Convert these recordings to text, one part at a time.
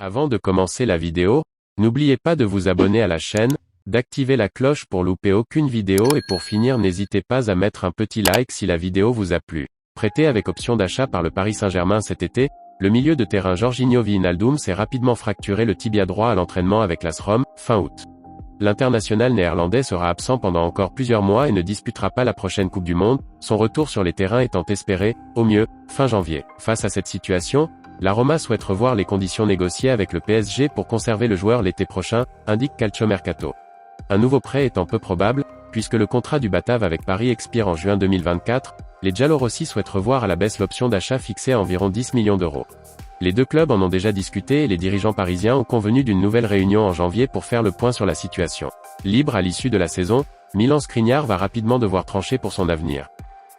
Avant de commencer la vidéo, n'oubliez pas de vous abonner à la chaîne, d'activer la cloche pour louper aucune vidéo et pour finir n'hésitez pas à mettre un petit like si la vidéo vous a plu. Prêté avec option d'achat par le Paris Saint-Germain cet été, le milieu de terrain Georginio Wijnaldum s'est rapidement fracturé le tibia droit à l'entraînement avec l'AS Rome, fin août. L'international néerlandais sera absent pendant encore plusieurs mois et ne disputera pas la prochaine Coupe du Monde, son retour sur les terrains étant espéré, au mieux, fin janvier. Face à cette situation, la Roma souhaite revoir les conditions négociées avec le PSG pour conserver le joueur l'été prochain, indique Calciomercato. Un nouveau prêt étant peu probable, puisque le contrat du Batave avec Paris expire en juin 2024, les Giallorossi souhaitent revoir à la baisse l'option d'achat fixée à environ 10 millions d'euros. Les deux clubs en ont déjà discuté et les dirigeants parisiens ont convenu d'une nouvelle réunion en janvier pour faire le point sur la situation. Libre à l'issue de la saison, Milan Skriniar va rapidement devoir trancher pour son avenir.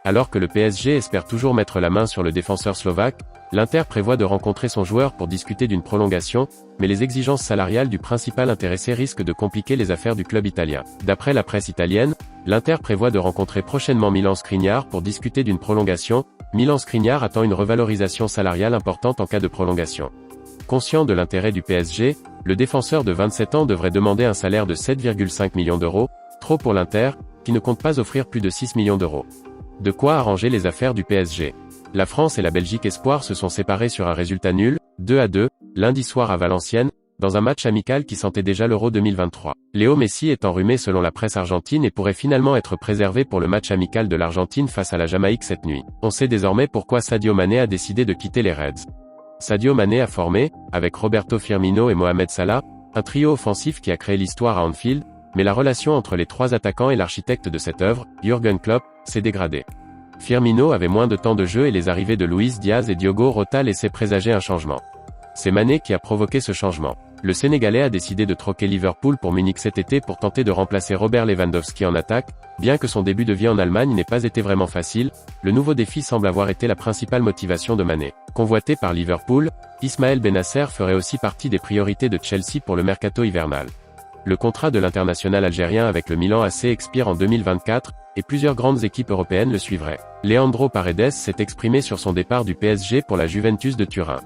Alors que le PSG espère toujours mettre la main sur le défenseur slovaque, l'Inter prévoit de rencontrer son joueur pour discuter d'une prolongation, mais les exigences salariales du principal intéressé risquent de compliquer les affaires du club italien. D'après la presse italienne, l'Inter prévoit de rencontrer prochainement Milan Skriniar pour discuter d'une prolongation. Milan Skriniar attend une revalorisation salariale importante en cas de prolongation. Conscient de l'intérêt du PSG, le défenseur de 27 ans devrait demander un salaire de 7,5 millions d'euros, trop pour l'Inter, qui ne compte pas offrir plus de 6 millions d'euros. De quoi arranger les affaires du PSG. La France et la Belgique espoir se sont séparés sur un résultat nul, 2-2, lundi soir à Valenciennes, dans un match amical qui sentait déjà l'Euro 2023. Léo Messi est enrhumé selon la presse argentine et pourrait finalement être préservé pour le match amical de l'Argentine face à la Jamaïque cette nuit. On sait désormais pourquoi Sadio Mané a décidé de quitter les Reds. Sadio Mané a formé, avec Roberto Firmino et Mohamed Salah, un trio offensif qui a créé l'histoire à Anfield, mais la relation entre les trois attaquants et l'architecte de cette œuvre, Jürgen Klopp, s'est dégradée. Firmino avait moins de temps de jeu et les arrivées de Luis Diaz et Diogo Jota laissaient présager un changement. C'est Mané qui a provoqué ce changement. Le Sénégalais a décidé de troquer Liverpool pour Munich cet été pour tenter de remplacer Robert Lewandowski en attaque. Bien que son début de vie en Allemagne n'ait pas été vraiment facile, le nouveau défi semble avoir été la principale motivation de Mané. Convoité par Liverpool, Ismaël Bennacer ferait aussi partie des priorités de Chelsea pour le mercato hivernal. Le contrat de l'international algérien avec le Milan AC expire en 2024, et plusieurs grandes équipes européennes le suivraient. Leandro Paredes s'est exprimé sur son départ du PSG pour la Juventus de Turin.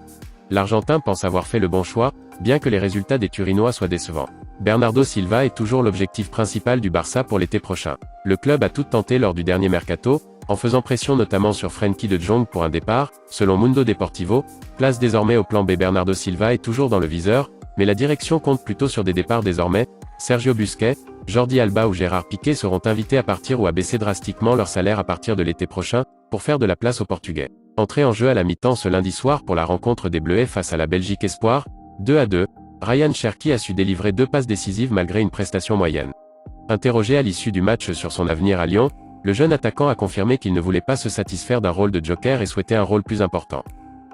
L'Argentin pense avoir fait le bon choix, bien que les résultats des Turinois soient décevants. Bernardo Silva est toujours l'objectif principal du Barça pour l'été prochain. Le club a tout tenté lors du dernier mercato, en faisant pression notamment sur Frenkie de Jong pour un départ. Selon Mundo Deportivo, place désormais au plan B. Bernardo Silva est toujours dans le viseur, mais la direction compte plutôt sur des départs désormais. Sergio Busquets, Jordi Alba ou Gérard Piqué seront invités à partir ou à baisser drastiquement leur salaire à partir de l'été prochain, pour faire de la place aux Portugais. Entré en jeu à la mi-temps ce lundi soir pour la rencontre des Bleuets face à la Belgique espoir, 2-2, Ryan Cherki a su délivrer 2 passes décisives malgré une prestation moyenne. Interrogé à l'issue du match sur son avenir à Lyon, le jeune attaquant a confirmé qu'il ne voulait pas se satisfaire d'un rôle de joker et souhaitait un rôle plus important.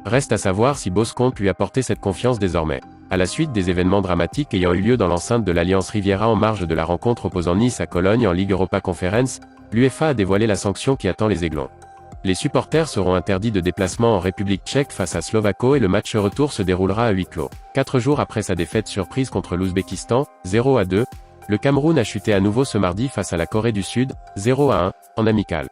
Reste à savoir si Bosz compte lui apporter cette confiance désormais. À la suite des événements dramatiques ayant eu lieu dans l'enceinte de l'Alliance Riviera en marge de la rencontre opposant Nice à Cologne en Ligue Europa Conference, l'UEFA a dévoilé la sanction qui attend les Aiglons. Les supporters seront interdits de déplacement en République tchèque face à Slovako et le match retour se déroulera à huis clos. 4 jours après sa défaite surprise contre l'Ouzbékistan, 0-2, le Cameroun a chuté à nouveau ce mardi face à la Corée du Sud, 0-1, en amical.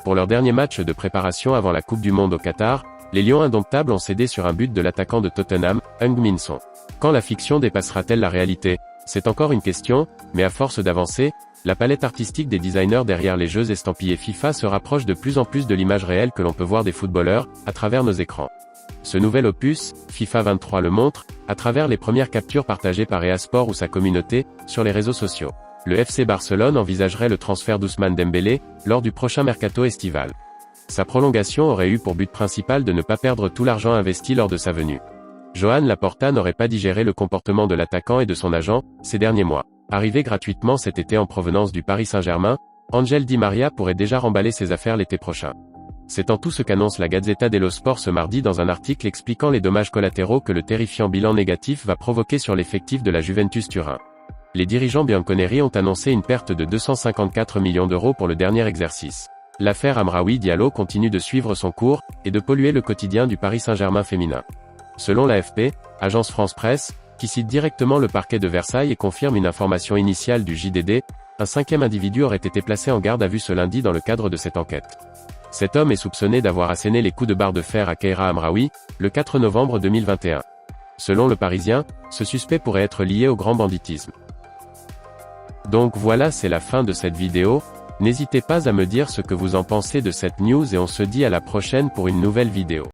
Pour leur dernier match de préparation avant la Coupe du Monde au Qatar, les Lions indomptables ont cédé sur un but de l'attaquant de Tottenham, Heung-min Son. Quand la fiction dépassera-t-elle la réalité? C'est encore une question, mais à force d'avancer, la palette artistique des designers derrière les jeux estampillés FIFA se rapproche de plus en plus de l'image réelle que l'on peut voir des footballeurs, à travers nos écrans. Ce nouvel opus, FIFA 23 le montre, à travers les premières captures partagées par EA Sport ou sa communauté, sur les réseaux sociaux. Le FC Barcelone envisagerait le transfert d'Ousmane Dembélé, lors du prochain mercato estival. Sa prolongation aurait eu pour but principal de ne pas perdre tout l'argent investi lors de sa venue. Joan Laporta n'aurait pas digéré le comportement de l'attaquant et de son agent, ces derniers mois. Arrivé gratuitement cet été en provenance du Paris Saint-Germain, Angel Di Maria pourrait déjà remballer ses affaires l'été prochain. C'est en tout ce qu'annonce la Gazzetta dello Sport ce mardi dans un article expliquant les dommages collatéraux que le terrifiant bilan négatif va provoquer sur l'effectif de la Juventus Turin. Les dirigeants bianconeri ont annoncé une perte de 254 millions d'euros pour le dernier exercice. L'affaire Amraoui Diallo continue de suivre son cours, et de polluer le quotidien du Paris Saint-Germain féminin. Selon l'AFP, agence France Presse, qui cite directement le parquet de Versailles et confirme une information initiale du JDD, un 5e individu aurait été placé en garde à vue ce lundi dans le cadre de cette enquête. Cet homme est soupçonné d'avoir asséné les coups de barre de fer à Keira Amraoui, le 4 novembre 2021. Selon Le Parisien, ce suspect pourrait être lié au grand banditisme. Donc voilà, c'est la fin de cette vidéo. N'hésitez pas à me dire ce que vous en pensez de cette news et on se dit à la prochaine pour une nouvelle vidéo.